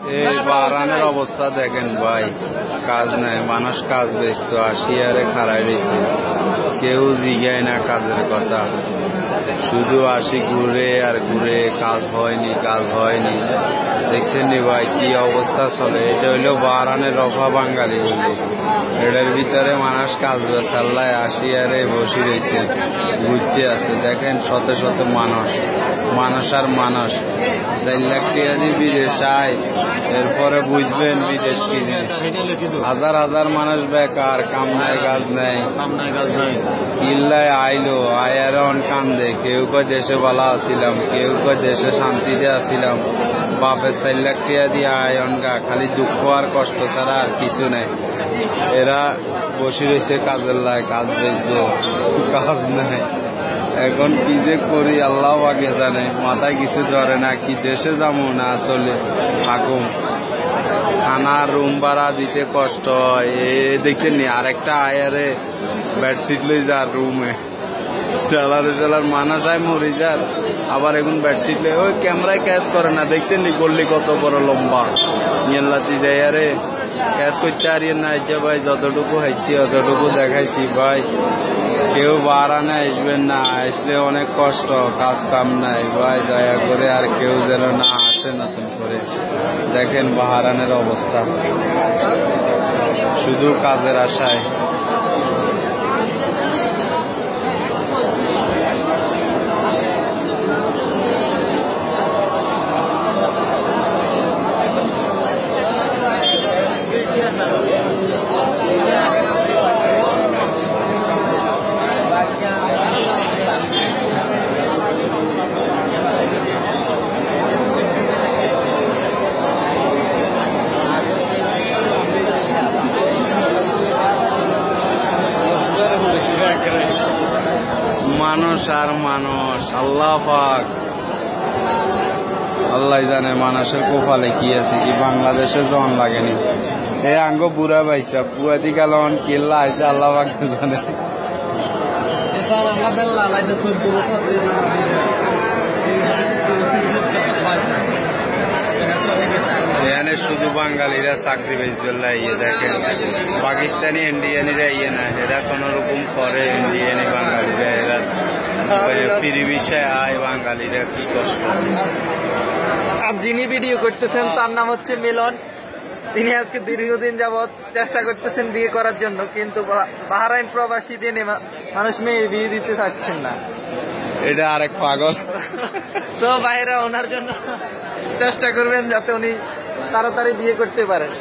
এই বারানের অবস্থা দেখেন ভাই, কাজ নাই, মানুষ কাজ ব্যস্ত, আসিয়ারে খাড়াই রয়েছে, কেউ জিগায় না কাজের কথা, শুধু আসি ঘুরে আর ঘুরে, কাজ হয়নি কাজ হয়নি। দেখছেন নি ভাই কি অবস্থা চলে, এটা হইলো বারানের রফা বাঙালি বললি, এটার ভিতরে মানুষ কাজ বেসাল্লায় আসিয়ারে বসে রয়েছে, ঘুরতে আছে। দেখেন শত শত মানুষ আর মানুষ, 4 লাখ টাকা দিয়ে বিদেশ আয়, এরপরে বুঝবেন বিদেশ কি জিনিস। হাজার হাজার মানুষ বেকার, কাম নাই কাজ নাই, কিল্লায় আইলো, আয়ার কান্দে, কেউ কয় দেশে ভালো আসিলাম, কেউ কয় দেশে শান্তিতে আসিলাম, বাপের 4 লাখ টাকা দিয়ে আয় অনগা, খালি দুঃখ আর কষ্ট ছাড়া আর কিছু নেই। এরা বসে রয়েছে কাজের লাই, কাজ বেচবো, কাজ নাই। এখন কি যে করি আল্লাহ আগে জানে, মাথায় কিছু ধরে না, কি দেশে যাবো না চলে থাকুম, খানা রুম ভাড়া দিতে কষ্ট হয়। দেখছেন নি আরেকটা আয়ারে বেডশিট লই যার রুমে, চালার মানুষ আয় মরি যার, আবার এখন বেডশিট লই, ওই ক্যামেরায় ক্যাচ করে না। দেখছেন নি গল্লি কত বড় লম্বা, নিয়েলাতি যাই আরে ক্যাচ করতে হারিয়ে না। যে ভাই যতটুকু হাইছি অতটুকু দেখাইছি ভাই, কেউ বারানে আসবেন না, আসলে অনেক কষ্ট, কাজ কাম নাই ভাই, দয়া করে আর কেউ যেন না আসে নতুন করে। দেখেন বাহারানের অবস্থা, শুধু কাজের আশায়। মানুষ আর মানুষ, আল্লাহ পাক আল্লাহ জানে মানুষের কপালে কি আছে, কি বাংলাদেশে জন লাগেনি। এই আঙ্গ বুড়া পাইছা বুয়াদি কালন কিল্লা আইসা আল্লাহ পাক জানে। এখানে শুধু বাঙালিরা চাকরি বেচবেলা, ইয়ে দেখেন পাকিস্তানি ইন্ডিয়ানিরা ইয়ে না, এরা কোন রকম করে, ইন্ডিয়ানি বাঙালিরা এরা ফ্রি বিষয় আয়, বাঙালিরা কি কষ্ট। আর যিনি ভিডিও করতেছেন তার নাম হচ্ছে মিলন, তিনি আজকে দীর্ঘদিন যাবৎ চেষ্টা করতেছেন বিয়ে করার জন্য, কিন্তু বাহরাইন প্রবাসী দিনে মানুষ মেয়ে বিয়ে দিতে চাচ্ছেন না। এটা আরেক পাগল। তো ভাইরা ওনার জন্য চেষ্টা করবেন যাতে উনি তাড়াতাড়ি বিয়ে করতে পারেন।